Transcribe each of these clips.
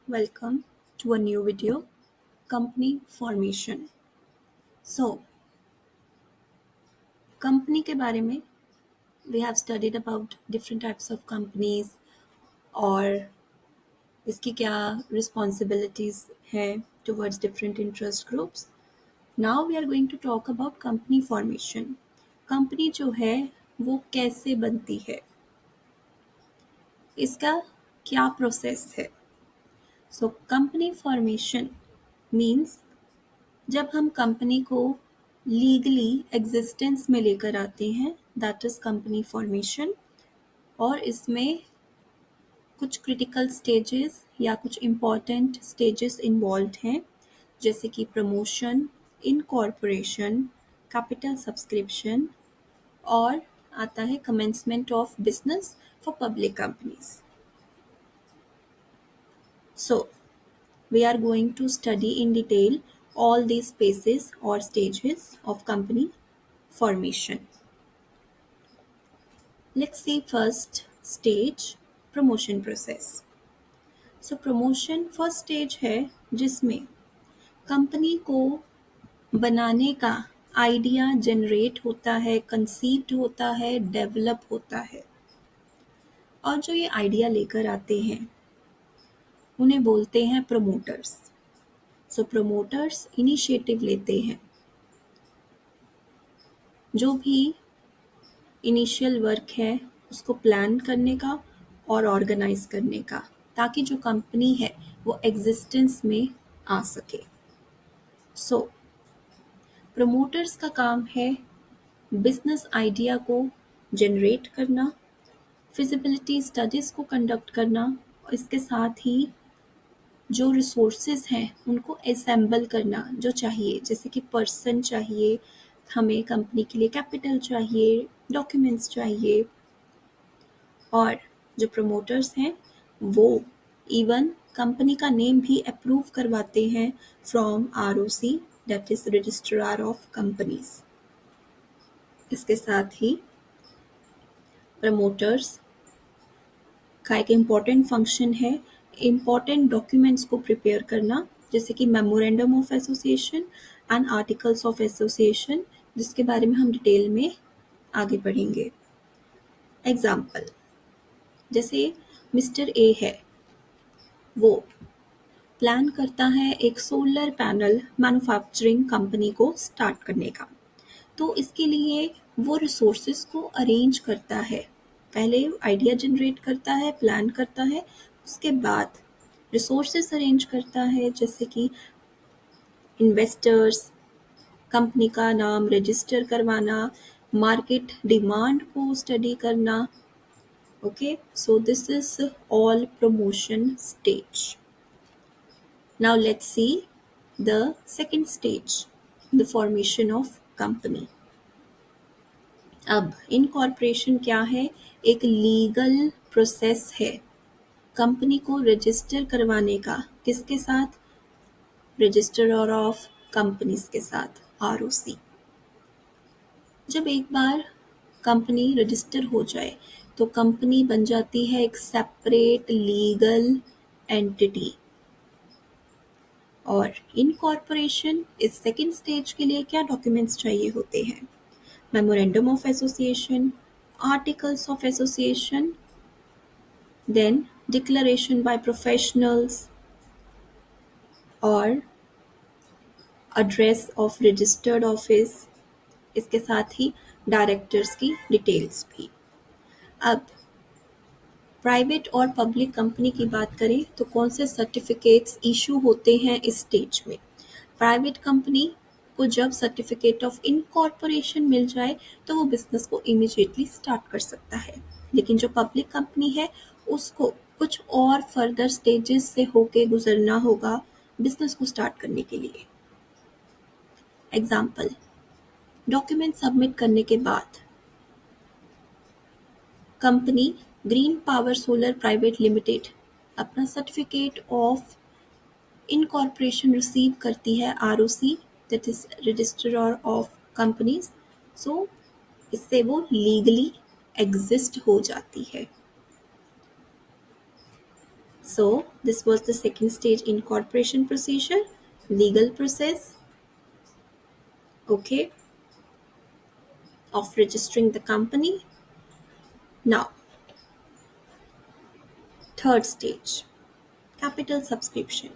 Welcome to a new video, company formation. So, company के बारे में we have studied about different types of companies और इसकी क्या responsibilities हैं towards different interest groups. Now we are going to talk about company formation. Company जो है वो कैसे बनती है, इसका क्या प्रोसेस है. So, company formation means जब हम कंपनी को लीगली एग्जिस्टेंस में लेकर आते हैं, दैट इज कंपनी फॉर्मेशन. और इसमें कुछ क्रिटिकल स्टेजेस या कुछ इम्पॉर्टेंट स्टेजेस इन्वॉल्व हैं, जैसे कि प्रमोशन, इनकॉर्पोरेशन, कैपिटल सब्सक्रिप्शन और आता है commencement of business for public companies. So we are going to study in detail all these phases or stages of company formation. Let's see first stage, promotion process. So promotion first stage है जिसमें company को बनाने का idea generate होता है, conceived होता है, develop होता है. और जो ये आइडिया लेकर आते हैं उन्हें बोलते हैं प्रमोटर्स. सो प्रमोटर्स इनिशिएटिव लेते हैं. जो भी इनिशियल वर्क है उसको प्लान करने का और ऑर्गेनाइज करने का, ताकि जो कंपनी है वो एग्जिस्टेंस में आ सके. सो प्रमोटर्स का काम है बिजनेस आइडिया को जनरेट करना, फिजिबिलिटी स्टडीज़ को कंडक्ट करना और इसके साथ ही जो रिसोर्सेज हैं उनको असेंबल करना जो चाहिए, जैसे कि पर्सन चाहिए, हमें कंपनी के लिए कैपिटल चाहिए, डॉक्यूमेंट्स चाहिए. और जो प्रमोटर्स हैं वो इवन कंपनी का नेम भी अप्रूव करवाते हैं from ROC, that is registrar of companies. इसके साथ ही प्रमोटर्स का एक इम्पॉर्टेंट फंक्शन है इम्पॉर्टेंट डॉक्यूमेंट्स को प्रिपेयर करना, जैसे कि memorandum of association and articles of association, जिसके बारे में हम डिटेल में आगे पढ़ेंगे. एग्जाम्पल, जैसे मिस्टर ए है, वो प्लान करता है एक सोलर पैनल मैन्युफैक्चरिंग कंपनी को स्टार्ट करने का. तो इसके लिए वो रिसोर्सेज को अरेंज करता है. पहले आइडिया जनरेट करता है, प्लान करता है, उसके बाद रिसोर्सेज अरेंज करता है, जैसे कि इन्वेस्टर्स, कंपनी का नाम रजिस्टर करवाना, मार्केट डिमांड को स्टडी करना. Okay, so this is all promotion stage. Now let's see the second stage, the formation of company. अब इनकॉर्पोरेशन क्या है? एक लीगल प्रोसेस है कंपनी को रजिस्टर करवाने का. किसके साथ? रजिस्ट्रार ऑफ कंपनीज के साथ, आरओसी. जब एक बार कंपनी रजिस्टर हो जाए तो कंपनी बन जाती है एक सेपरेट लीगल एंटिटी. और इनकॉर्पोरेशन इस सेकेंड स्टेज के लिए क्या डॉक्यूमेंट्स चाहिए होते हैं? Memorandum of association, articles of association, then declaration by professionals और एड्रेस ऑफ रजिस्टर्ड ऑफिस. इसके साथ ही डायरेक्टर्स की डिटेल्स भी. अब प्राइवेट और पब्लिक कंपनी की बात करें तो कौन से सर्टिफिकेट्स इशू होते हैं इस स्टेज में? प्राइवेट कंपनी को जब सर्टिफिकेट ऑफ इनकॉर्पोरेशन मिल जाए तो वो बिजनेस को इमीडिएटली स्टार्ट कर सकता है. लेकिन जो पब्लिक कंपनी है उसको कुछ और फर्दर स्टेजेस से होके गुजरना होगा बिजनेस को स्टार्ट करने के लिए. एग्जाम्पल, डॉक्यूमेंट सबमिट करने के बाद company green power solar private limited अपना सर्टिफिकेट ऑफ इनकॉर्पोरेशन रिसीव करती है ROC, that is registrar of companies. So इससे वो लीगली एग्जिस्ट हो जाती है. So this was the second stage, incorporation procedure, legal process, okay, of registering the company. Now third stage, capital subscription.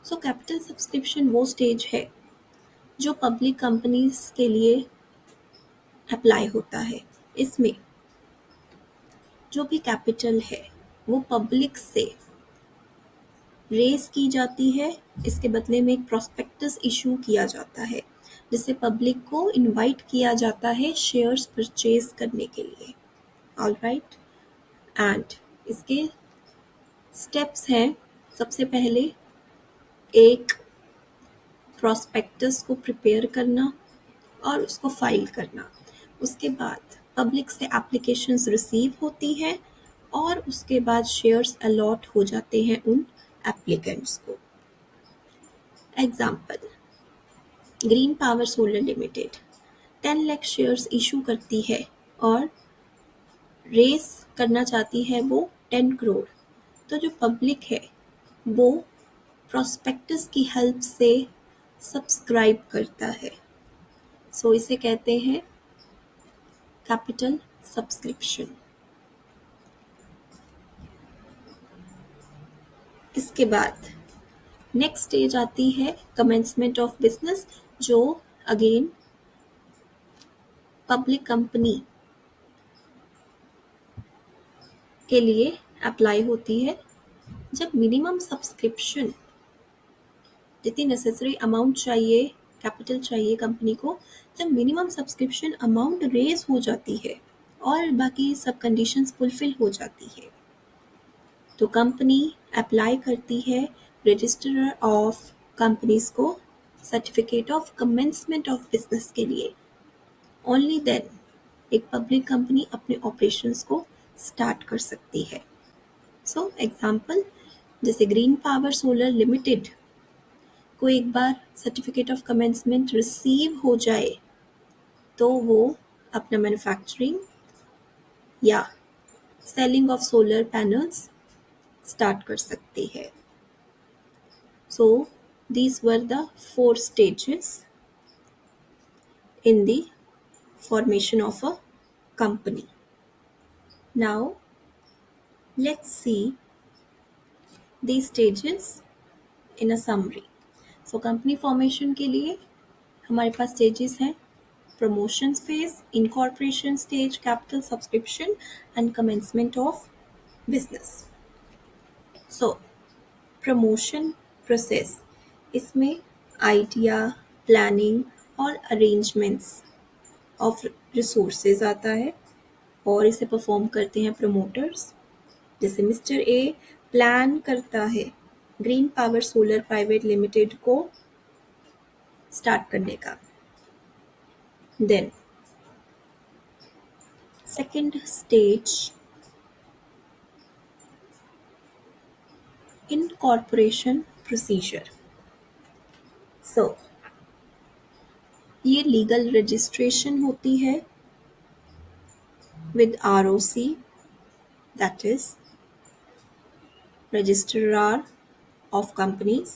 So capital subscription वो stage है जो public companies के लिए अप्लाई होता है. इसमें जो भी कैपिटल है वो पब्लिक से रेस की जाती है. इसके बदले में एक प्रोस्पेक्टस इशू किया जाता है जिससे पब्लिक को इनवाइट किया जाता है शेयर्स परचेज करने के लिए. ऑलराइट, एंड इसके स्टेप्स हैं. सबसे पहले एक प्रोस्पेक्टस को प्रिपेयर करना और उसको फाइल करना. उसके बाद पब्लिक से एप्लीकेशंस रिसीव होती हैं और उसके बाद शेयर्स अलॉट हो जाते हैं उन एप्लीकेंट्स को. Example, green power solar limited 10 lakh shares issue करती है और रेस करना चाहती है वो 10 करोड़. तो जो पब्लिक है वो प्रोस्पेक्टस की हेल्प से सब्सक्राइब करता है. सो इसे कहते हैं कैपिटल सब्सक्रिप्शन. इसके बाद नेक्स्ट स्टेज आती है कमेंसमेंट ऑफ बिजनेस, जो अगेन पब्लिक कंपनी के लिए अप्लाई होती है. जब मिनिमम सब्सक्रिप्शन, जितनी नेसेसरी अमाउंट चाहिए, कैपिटल चाहिए कंपनी को, जब मिनिमम सब्सक्रिप्शन अमाउंट रेज हो जाती है और बाकी सब कंडीशंस फुलफिल हो जाती है तो कंपनी अप्लाई करती है रजिस्ट्रार ऑफ कंपनीज को certificate of commencement of business के लिए. ओनली देन एक पब्लिक कंपनी अपने ऑपरेशंस को स्टार्ट कर सकती है. सो एग्जांपल, जैसे ग्रीन पावर सोलर लिमिटेड को एक बार सर्टिफिकेट ऑफ कमेंसमेंट रिसीव हो जाए तो वो अपना मैन्युफैक्चरिंग या selling of solar panels start कर सकती है. सो these were the 4 stages in the formation of a company. Now let's see these stages in a summary. So company formation के लिए हमारे पास stages हैं: promotion phase, incorporation stage, capital subscription and commencement of business. So promotion process, इसमें idea, planning और arrangements of resources आता है और इसे परफॉर्म करते हैं प्रमोटर्स. जैसे मिस्टर ए प्लान करता है green power solar private limited को स्टार्ट करने का. Then second stage, incorporation procedure. So ये लीगल रजिस्ट्रेशन होती है with ROC, that is Registrar of Companies.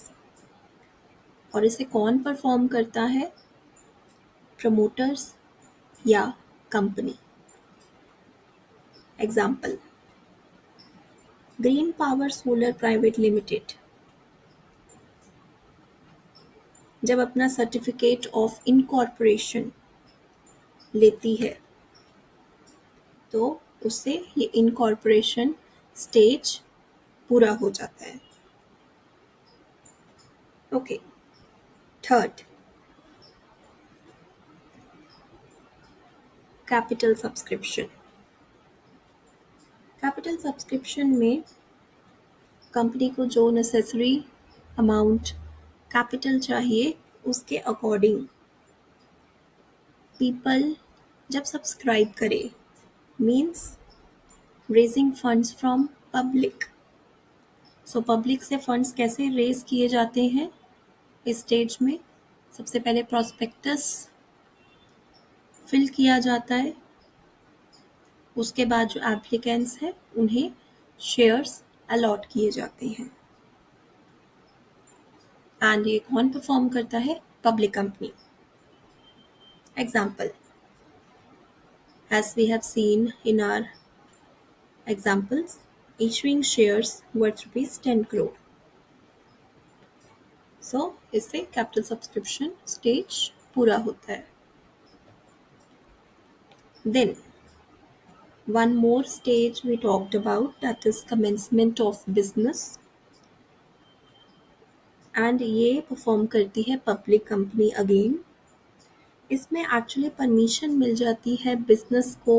और इसे कौन परफॉर्म करता है? प्रमोटर्स या company. Example, green power solar private limited जब अपना सर्टिफिकेट ऑफ इनकॉर्पोरेशन लेती है तो उससे ये इनकॉर्पोरेशन स्टेज पूरा हो जाता है. Okay, third, capital subscription. Capital subscription में कंपनी को जो नेसेसरी अमाउंट कैपिटल चाहिए उसके अकॉर्डिंग पीपल जब सब्सक्राइब करे, means raising funds from public. So public से फंड्स कैसे रेज किए जाते हैं इस स्टेज में? सबसे पहले प्रॉस्पेक्टस फिल किया जाता है. उसके बाद जो एप्लीकेंट्स हैं उन्हें शेयर्स अलॉट किए जाते हैं। एंड ये कौन परफॉर्म करता है? Public company. Example, as we have seen in our examples, issuing shares worth rupees 10 crore. So इससे कैपिटल सब्सक्रिप्शन स्टेज पूरा होता है। Then one more stage we talked about, that is commencement of business, and ये perform करती है public company again. इसमें actually permission मिल जाती है बिजनेस को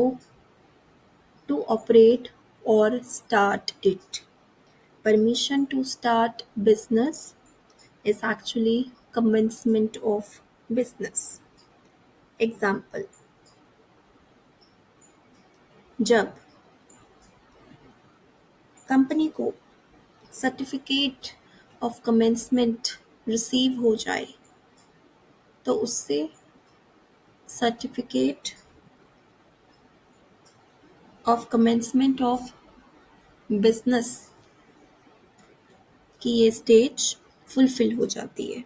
to operate or start it. Permission to start business is actually commencement of business. Example, जब company को certificate of commencement receive हो जाए तो उससे certificate of commencement of business की ये स्टेज फुलफिल हो जाती है।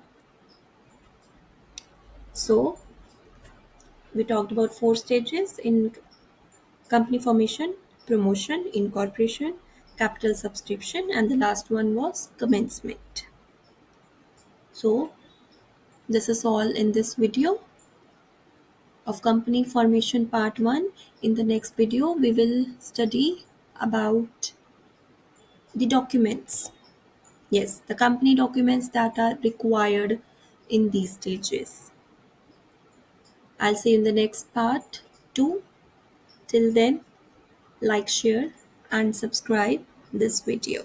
सो we talked about 4 stages in company formation, promotion, incorporation, capital subscription, and the last one was commencement. So this is all in this video of company formation part 1. In the next video we will study about the documents. Yes, the company documents that are required in these stages. I'll see you in the next part 2. Till then, like, share and subscribe this video.